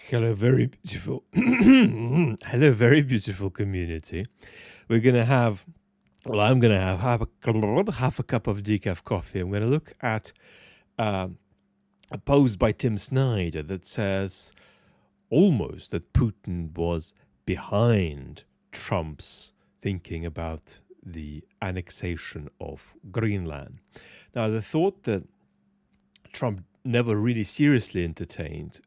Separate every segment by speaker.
Speaker 1: Hello, very beautiful. Hello, very beautiful community. We're gonna have. Well, I'm gonna have half a cup of decaf coffee. I'm gonna look at a post by Tim Snyder that says almost that Putin was behind Trump's thinking about the annexation of Greenland. Now, the thought that Trump never really seriously entertained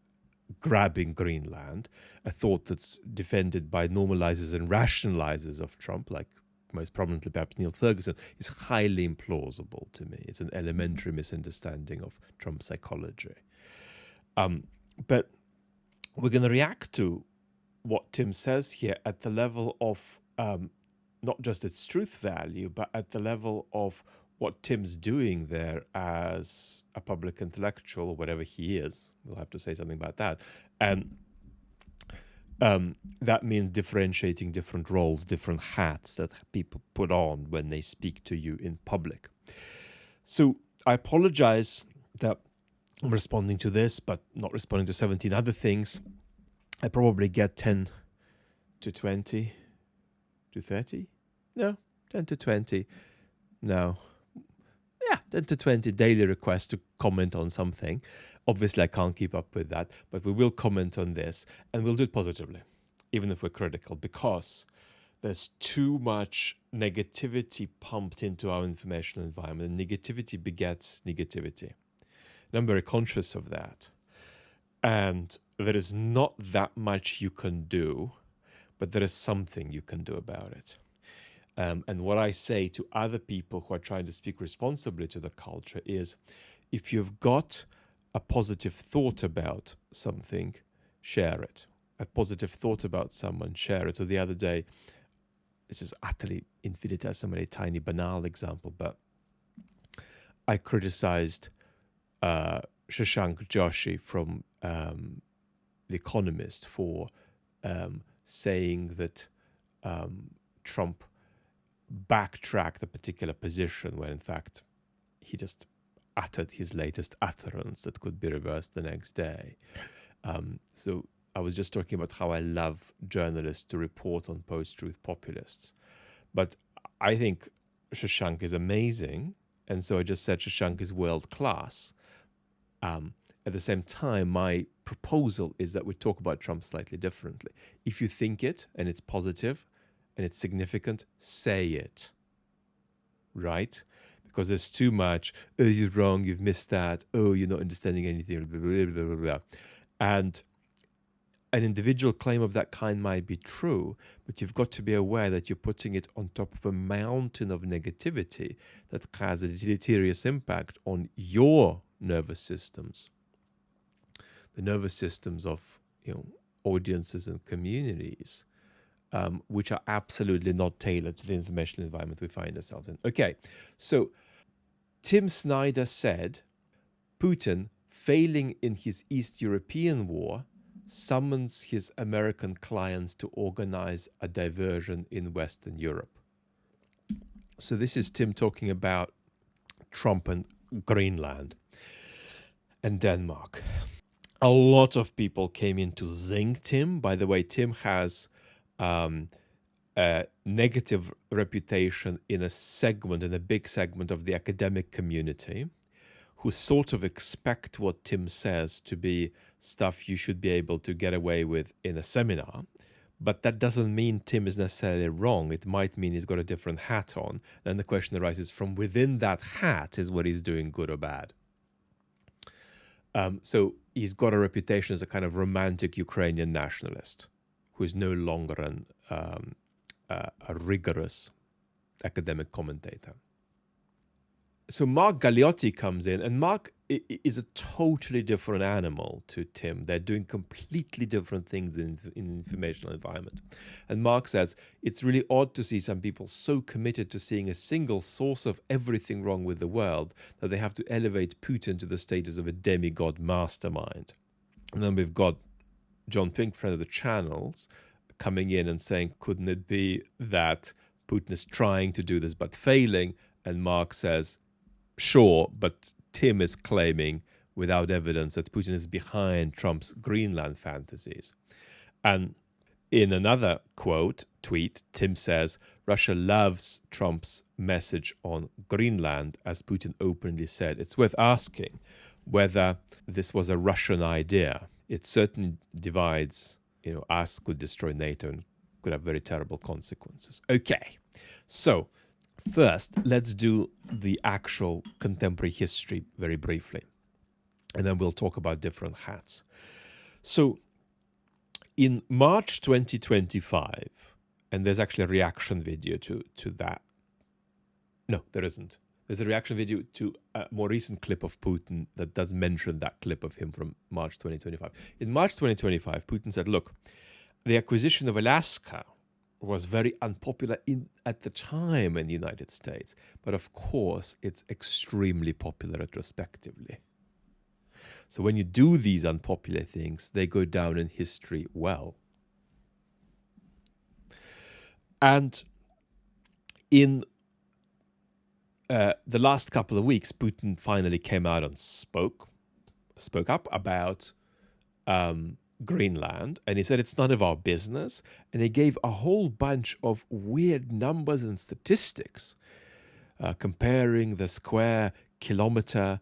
Speaker 1: grabbing Greenland, a thought that's defended by normalizers and rationalizers of Trump, like most prominently perhaps Neil Ferguson, is highly implausible to me. It's an elementary misunderstanding of Trump's psychology. But we're going to react to what Tim says here at the level of not just its truth value, but at the level of what Tim's doing there as a public intellectual, or whatever he is. We'll have to say something about that. And that means differentiating different roles, different hats that people put on when they speak to you in public. So I apologize that I'm responding to this, but not responding to 17 other things. I probably get 10 to 20 to 30. No, 10 to 20. No. Yeah, 10 to 20 daily requests to comment on something. Obviously, I can't keep up with that, but we will comment on this, and we'll do it positively, even if we're critical, because there's too much negativity pumped into our informational environment, and negativity begets negativity. And I'm very conscious of that. And there is not that much you can do, but there is something you can do about it. And what I say to other people who are trying to speak responsibly to the culture is, if you've got a positive thought about something, share it. A positive thought about someone, share it. So the other day, this is utterly infinitesimally tiny, banal example, but I criticized Shashank Joshi from The Economist for saying that Trump backtracked a particular position when in fact he just uttered his latest utterance that could be reversed the next day. So I was just talking about how I love journalists to report on post-truth populists. But I think Shashank is amazing, and so I just said Shashank is world-class. At the same time, my proposal is that we talk about Trump slightly differently. If you think it, and it's positive, and it's significant, say it, right? Because there's too much, oh, you're wrong, you've missed that, oh, you're not understanding anything, blah, blah, blah, blah, blah. And an individual claim of that kind might be true, but you've got to be aware that you're putting it on top of a mountain of negativity that has a deleterious impact on your nervous systems, the nervous systems of audiences and communities, which are absolutely not tailored to the informational environment we find ourselves in. Okay, so Tim Snyder said, Putin, failing in his East European war, summons his American clients to organize a diversion in Western Europe. So this is Tim talking about Trump and Greenland and Denmark. A lot of people came in to zing Tim. By the way, Tim has a negative reputation in a big segment of the academic community, who sort of expect what Tim says to be stuff you should be able to get away with in a seminar. But that doesn't mean Tim is necessarily wrong. It might mean he's got a different hat on. Then the question arises, from within that hat, is what he's doing good or bad? So he's got a reputation as a kind of romantic Ukrainian nationalist who is no longer a rigorous academic commentator. So Mark Galeotti comes in, and Mark is a totally different animal to Tim. They're doing completely different things in informational environment. And Mark says, it's really odd to see some people so committed to seeing a single source of everything wrong with the world that they have to elevate Putin to the status of a demigod mastermind. And then we've got John Pink, friend of the channels, coming in and saying, couldn't it be that Putin is trying to do this but failing? And Mark says, sure, but Tim is claiming without evidence that Putin is behind Trump's Greenland fantasies. And in another tweet, Tim says, Russia loves Trump's message on Greenland, as Putin openly said. It's worth asking whether this was a Russian idea. It certainly divides, us could destroy NATO and could have very terrible consequences. Okay, so first, let's do the actual contemporary history very briefly, and then we'll talk about different hats. So, in March 2025, and there's actually a reaction video to that. No, there isn't. There's a reaction video to a more recent clip of Putin that does mention that clip of him from March 2025. In March 2025, Putin said, look, the acquisition of Alaska was very unpopular at the time in the United States, but of course it's extremely popular retrospectively. So when you do these unpopular things, they go down in history well. And in the last couple of weeks, Putin finally came out and spoke up about Greenland, and he said it's none of our business, and he gave a whole bunch of weird numbers and statistics comparing the square kilometer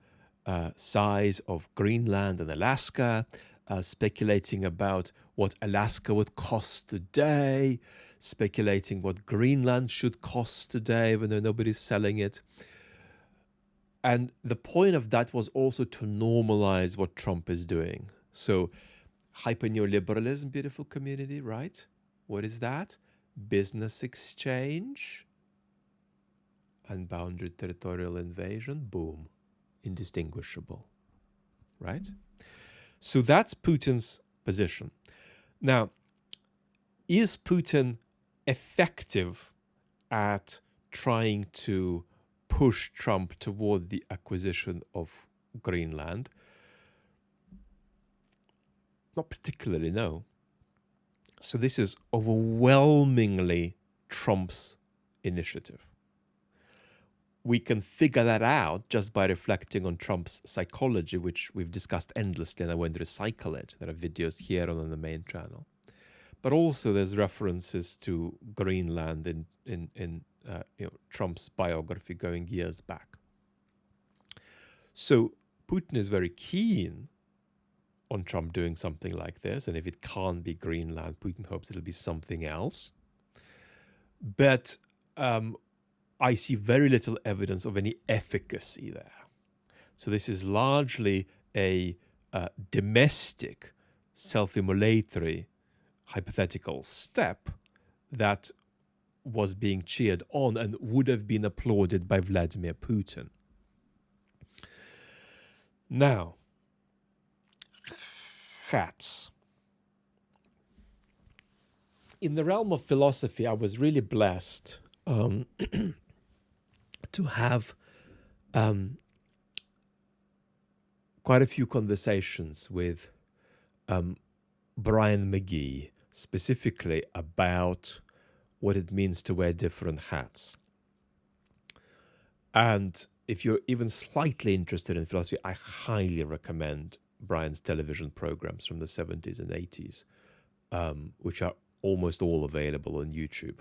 Speaker 1: size of Greenland and Alaska, speculating about what Alaska would cost today, speculating what Greenland should cost today, even though nobody's selling it. And the point of that was also to normalize what Trump is doing. So hyper-neoliberalism, beautiful community, right? What is that? Business exchange, unbounded territorial invasion, boom, indistinguishable, right? So that's Putin's position. Now, is Putin effective at trying to push Trump toward the acquisition of Greenland? Not particularly, no. So this is overwhelmingly Trump's initiative. We can figure that out just by reflecting on Trump's psychology, which we've discussed endlessly, and I won't recycle it. There are videos here on the main channel. But also there's references to Greenland in Trump's biography going years back. So Putin is very keen on Trump doing something like this, and if it can't be Greenland, Putin hopes it'll be something else. But I see very little evidence of any efficacy there. So this is largely a domestic, self-immolatory, hypothetical step that was being cheered on and would have been applauded by Vladimir Putin. Now, hats. In the realm of philosophy, I was really blessed to have quite a few conversations with Brian McGee, specifically about what it means to wear different hats. And if you're even slightly interested in philosophy, I highly recommend Brian's television programs from the 70s and 80s, which are almost all available on YouTube.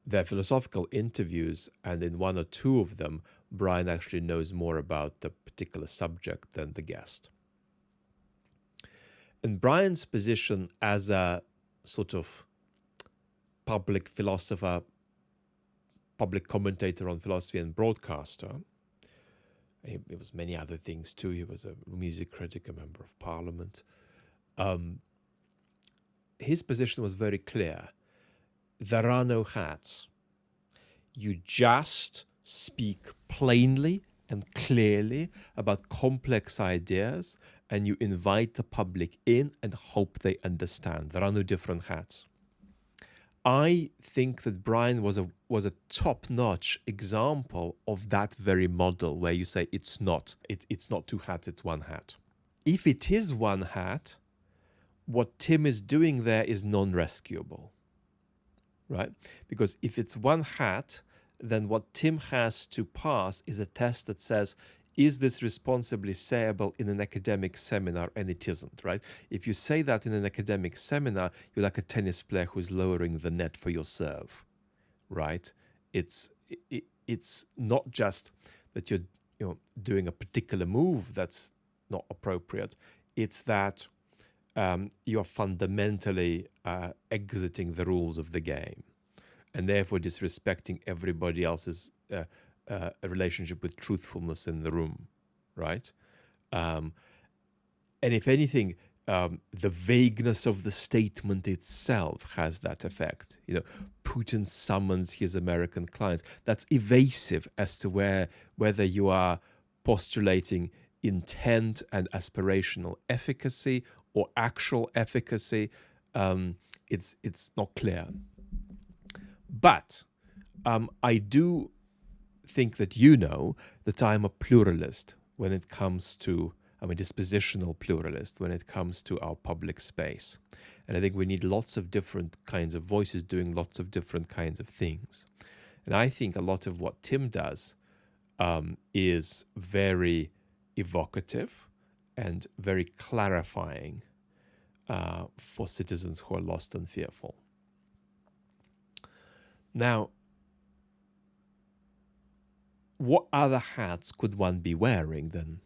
Speaker 1: They're philosophical interviews, and in one or two of them, Brian actually knows more about the particular subject than the guest. And Brian's position as a sort of public philosopher, public commentator on philosophy and broadcaster, it was many other things too. He was a music critic, a member of parliament. His position was very clear. There are no hats. You just speak plainly and clearly about complex ideas, and you invite the public in and hope they understand. There are no different hats. I think that Brian was a top-notch example of that very model where you say it's not two hats, it's one hat. If it is one hat, what Tim is doing there is non-rescuable, right? Because if it's one hat, then what Tim has to pass is a test that says, is this responsibly sayable in an academic seminar? And it isn't, right? If you say that in an academic seminar, you're like a tennis player who's lowering the net for your serve, right? It's not just that you're doing a particular move that's not appropriate. It's that you're fundamentally exiting the rules of the game, and therefore disrespecting everybody else's relationship with truthfulness in the room, right? And if anything, the vagueness of the statement itself has that effect. Putin summons his American clients. That's evasive as to whether you are postulating intent and aspirational efficacy or actual efficacy. It's not clear. But I do think that that I'm a pluralist when it comes to, I'm a dispositional pluralist when it comes to our public space. And I think we need lots of different kinds of voices doing lots of different kinds of things. And I think a lot of what Tim does is very evocative and very clarifying for citizens who are lost and fearful. Now, what other hats could one be wearing then?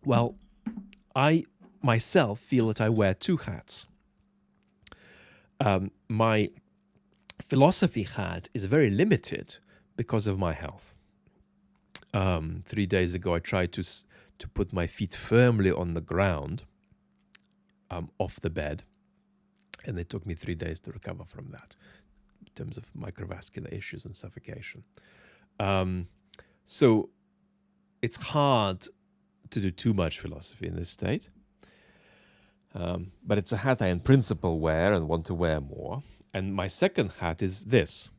Speaker 1: Well, I myself feel that I wear two hats. My philosophy hat is very limited because of my health. 3 days ago, I tried to put my feet firmly on the ground off the bed, and it took me 3 days to recover from that in terms of microvascular issues and suffocation. So it's hard to do too much philosophy in this state. But it's a hat I in principle wear and want to wear more. And my second hat is this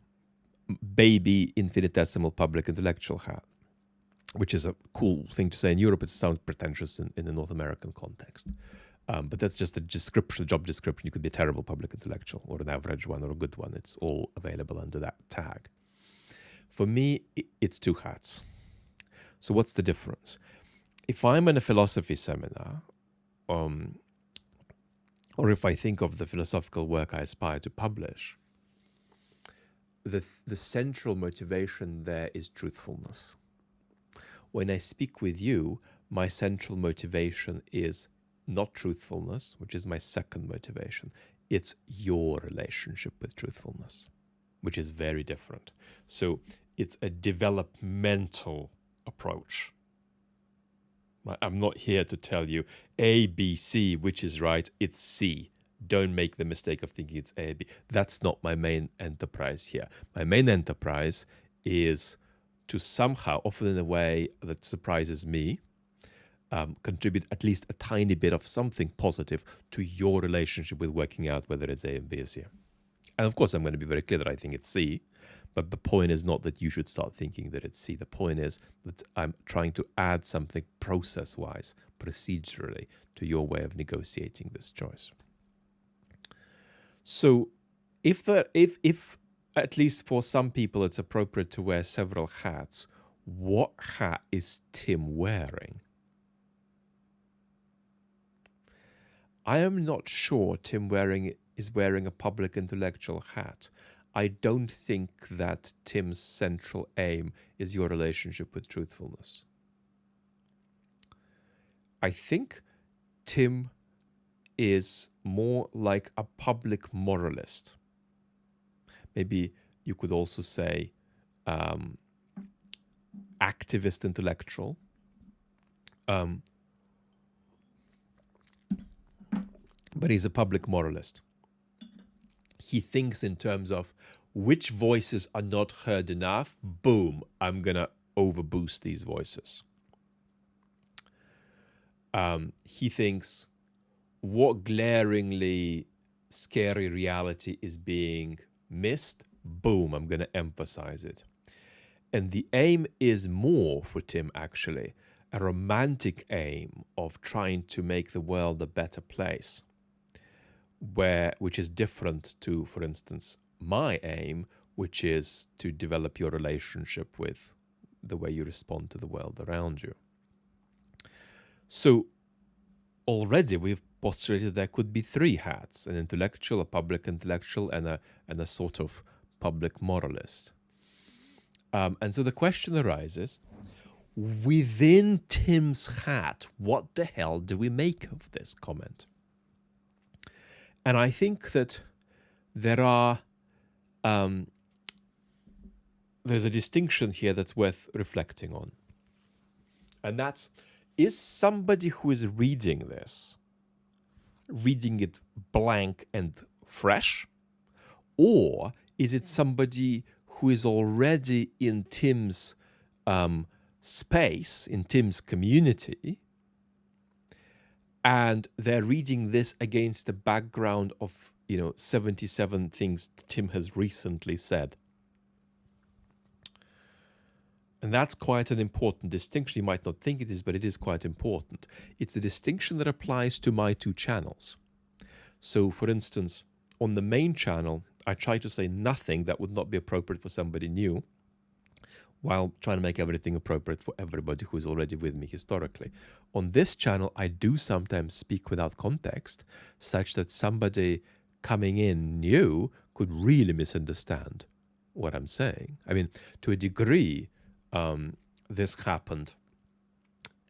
Speaker 1: baby infinitesimal public intellectual hat, which is a cool thing to say in Europe. It sounds pretentious in the North American context. But that's just a description, job description. You could be a terrible public intellectual or an average one or a good one. It's all available under that tag. For me, it's two hats. So what's the difference? If I'm in a philosophy seminar, or if I think of the philosophical work I aspire to publish, the central motivation there is truthfulness. When I speak with you, my central motivation is not truthfulness, which is my second motivation. It's your relationship with truthfulness, which is very different. So it's a developmental approach. I'm not here to tell you A, B, C, which is right. It's C. Don't make the mistake of thinking it's A, B. That's not my main enterprise here. My main enterprise is to somehow, often in a way that surprises me, contribute at least a tiny bit of something positive to your relationship with working out whether it's A and B or C. And of course, I'm going to be very clear that I think it's C. But the point is not that you should start thinking that it's C. The point is that I'm trying to add something process-wise, procedurally, to your way of negotiating this choice. So if at least for some people it's appropriate to wear several hats, what hat is Tim wearing? I am not sure Tim is wearing a public intellectual hat. I don't think that Tim's central aim is your relationship with truthfulness. I think Tim is more like a public moralist. Maybe you could also say activist intellectual. But he's a public moralist. He thinks in terms of which voices are not heard enough. Boom, I'm going to overboost these voices. He thinks what glaringly scary reality is being missed. Boom, I'm going to emphasize it. And the aim is more for Tim, actually, a romantic aim of trying to make the world a better place, which is different to, for instance, my aim, which is to develop your relationship with the way you respond to the world around you. So already we've postulated there could be three hats: an intellectual, a public intellectual, and a sort of public moralist. And so the question arises, within Tim's hat, what the hell do we make of this comment? And I think that there's a distinction here that's worth reflecting on. And that's, is somebody who is reading this, reading it blank and fresh? Or is it somebody who is already in Tim's space, in Tim's community, and they're reading this against the background of, 77 things Tim has recently said? And that's quite an important distinction. You might not think it is, but it is quite important. It's a distinction that applies to my two channels. So, for instance, on the main channel, I try to say nothing that would not be appropriate for somebody new, while trying to make everything appropriate for everybody who is already with me historically. On this channel, I do sometimes speak without context, such that somebody coming in new could really misunderstand what I'm saying. I mean, to a degree, this happened,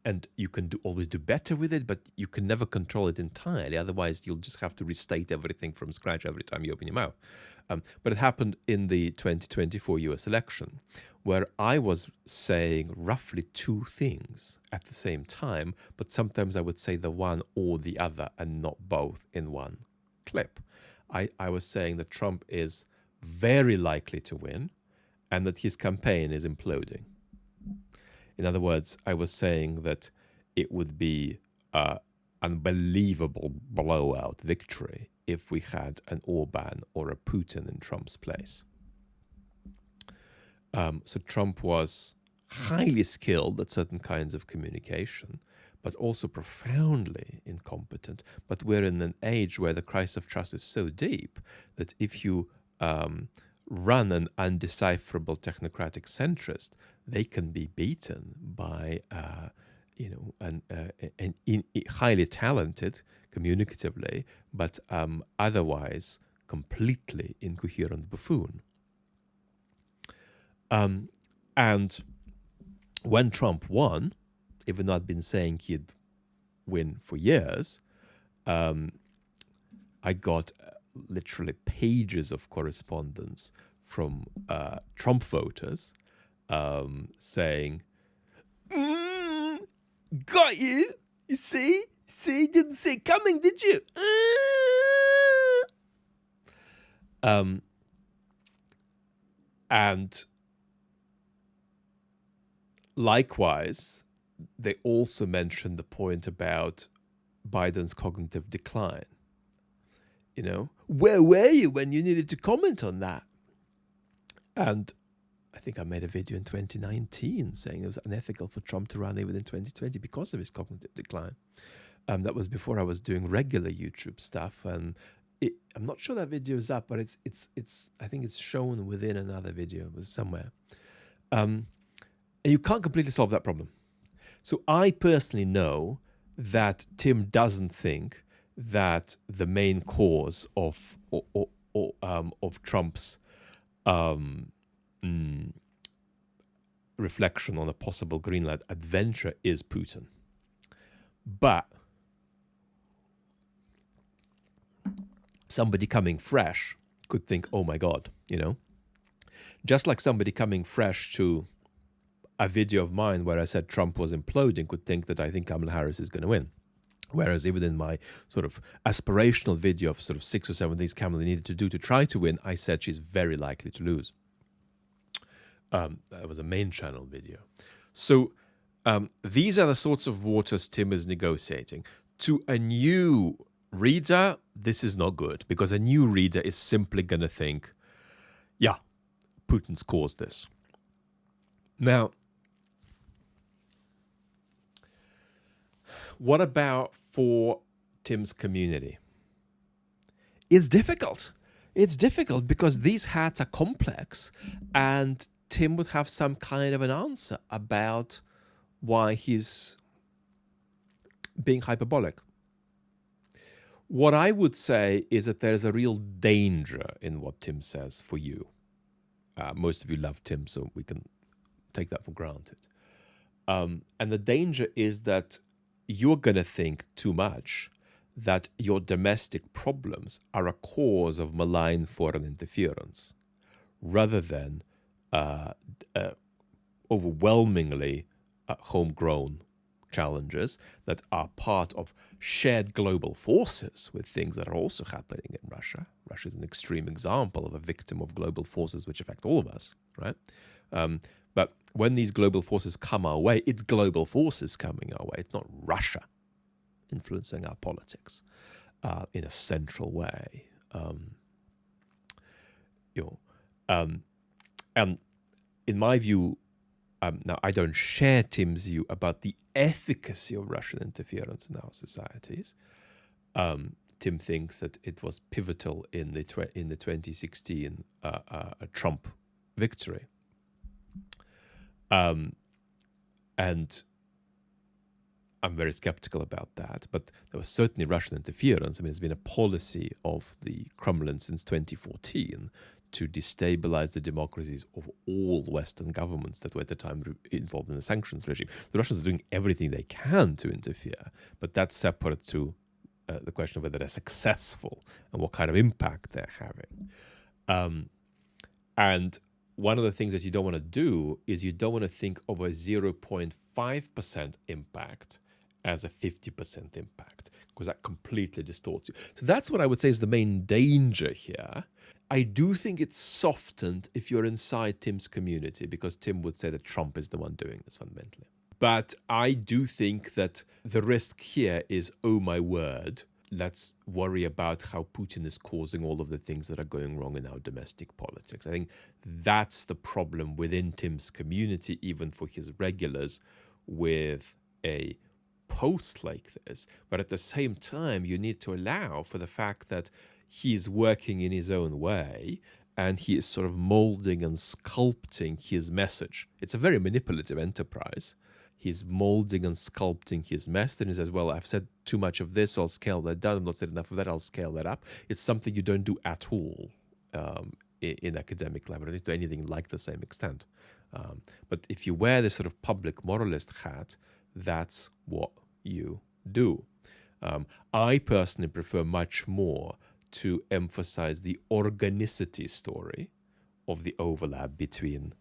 Speaker 1: and you can always do better with it, but you can never control it entirely. Otherwise, you'll just have to restate everything from scratch every time you open your mouth. But it happened in the 2024 US election, where I was saying roughly two things at the same time, but sometimes I would say the one or the other and not both in one clip. I was saying that Trump is very likely to win and that his campaign is imploding. In other words, I was saying that it would be an unbelievable blowout victory if we had an Orban or a Putin in Trump's place. So Trump was highly skilled at certain kinds of communication, but also profoundly incompetent. But we're in an age where the crisis of trust is so deep that if you run an undecipherable technocratic centrist, they can be beaten by an highly talented, communicatively, but otherwise completely incoherent buffoon. And when Trump won, even though I'd been saying he'd win for years, I got literally pages of correspondence from Trump voters saying, got you, you see, didn't see it coming, did you? And likewise, they also mentioned the point about Biden's cognitive decline. Where were you when you needed to comment on that? And I think I made a video in 2019 saying it was unethical for Trump to run even in 2020 because of his cognitive decline. That was before I was doing regular YouTube stuff, and I'm not sure that video is up, but it's I think it's shown within another video. It was somewhere. And you can't completely solve that problem. So I personally know that Tim doesn't think that the main cause of Trump's reflection on a possible Greenland adventure is Putin. But somebody coming fresh could think, oh my God, just like somebody coming fresh to a video of mine where I said Trump was imploding could think that I think Kamala Harris is going to win. Whereas even in my sort of aspirational video of sort of 6 or 7 things Kamala needed to do to try to win, I said she's very likely to lose. That was a main channel video. So these are the sorts of waters Tim is negotiating. To a new reader, this is not good, because a new reader is simply going to think, yeah, Putin's caused this. Now, what about for Tim's community? It's difficult. It's difficult because these hats are complex, and Tim would have some kind of an answer about why he's being hyperbolic. What I would say is that there's a real danger in what Tim says for you. Most of you love Tim, so we can take that for granted. And the danger is that you're going to think too much that your domestic problems are a cause of malign foreign interference, rather than overwhelmingly homegrown challenges that are part of shared global forces with things that are also happening in Russia. Russia is an extreme example of a victim of global forces which affect all of us, right? But when these global forces come our way, it's global forces coming our way. It's not Russia influencing our politics in a central way. And in my view, now I don't share Tim's view about the efficacy of Russian interference in our societies. Tim thinks that it was pivotal in the 2016 Trump victory. And I'm very skeptical about that. But there was certainly Russian interference. I mean, it's been a policy of the Kremlin since 2014 to destabilize the democracies of all Western governments that were at the time involved in the sanctions regime. The Russians are doing everything they can to interfere, but that's separate to the question of whether they're successful and what kind of impact they're having. And one of the things that you don't want to do is you don't want to think of a 0.5% impact as a 50% impact, because that completely distorts you. So that's what I would say is the main danger here. I do think it's softened if you're inside Tim's community, because Tim would say that Trump is the one doing this fundamentally. But I do think that the risk here is, oh my word, let's worry about how Putin is causing all of the things that are going wrong in our domestic politics. I think that's the problem within Tim's community, even for his regulars, with a post like this. But at the same time, you need to allow for the fact that he's working in his own way and he is sort of molding and sculpting his message. It's a very manipulative enterprise. He's molding and sculpting his message, and he says, well, I've said too much of this, so I'll scale that down. I've not said enough of that, I'll scale that up. It's something you don't do at all in academic level, at least to anything like the same extent. But if you wear this sort of public moralist hat, that's what you do. I personally prefer much more to emphasize the organicity story of the overlap between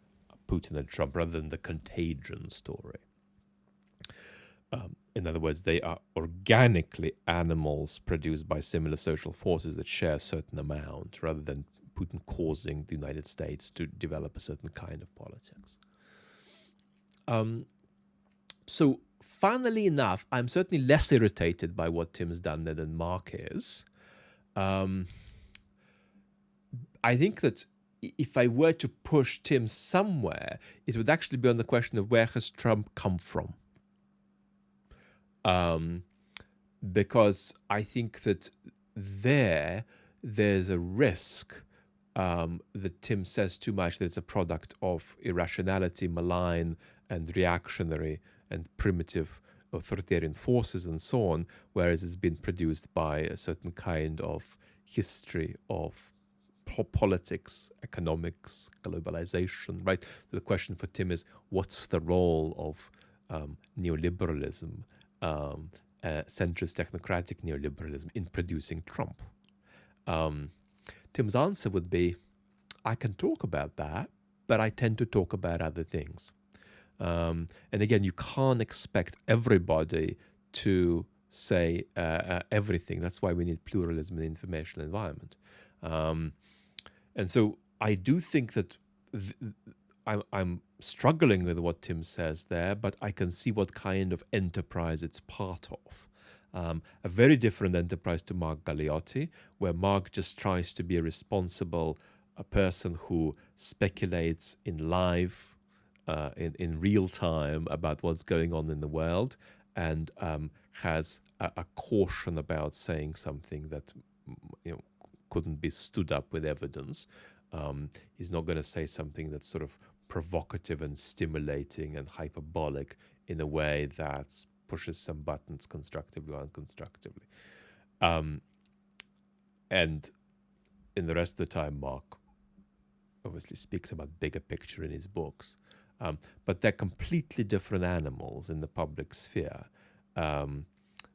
Speaker 1: Putin and Trump rather than the contagion story. In other words, they are organically animals produced by similar social forces that share a certain amount, rather than Putin causing the United States to develop a certain kind of politics. So, funnily enough, I'm certainly less irritated by what Tim's done than Mark is. I think that if I were to push Tim somewhere, it would actually be on the question of where has Trump come from? Because I think that there's a risk that Tim says too much, that it's a product of irrationality, malign and reactionary and primitive authoritarian forces and so on, whereas it's been produced by a certain kind of history of politics, economics, globalization, right? So the question for Tim is, what's the role of neoliberalism, centrist technocratic neoliberalism in producing Trump? Tim's answer would be, I can talk about that, but I tend to talk about other things. And again, you can't expect everybody to say everything. That's why we need pluralism in the informational environment. And so I do think that I'm struggling with what Tim says there, but I can see what kind of enterprise it's part of. A very different enterprise to Mark Galeotti, where Mark just tries to be a responsible person who speculates in live, in real time about what's going on in the world, and has a caution about saying something that couldn't be stood up with evidence. He's not going to say something that's sort of provocative and stimulating and hyperbolic in a way that pushes some buttons constructively or unconstructively. And in the rest of the time, Mark obviously speaks about bigger picture in his books. But they're completely different animals in the public sphere.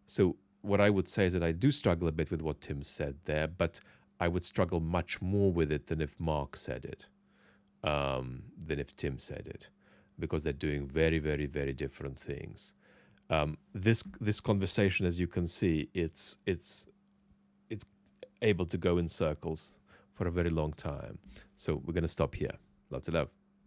Speaker 1: So what I would say is that I do struggle a bit with what Tim said there, but I would struggle much more with it than if Mark said it, than if Tim said it, because they're doing very, very, very different things. This conversation, as you can see, it's able to go in circles for a very long time. So we're going to stop here. Lots of love.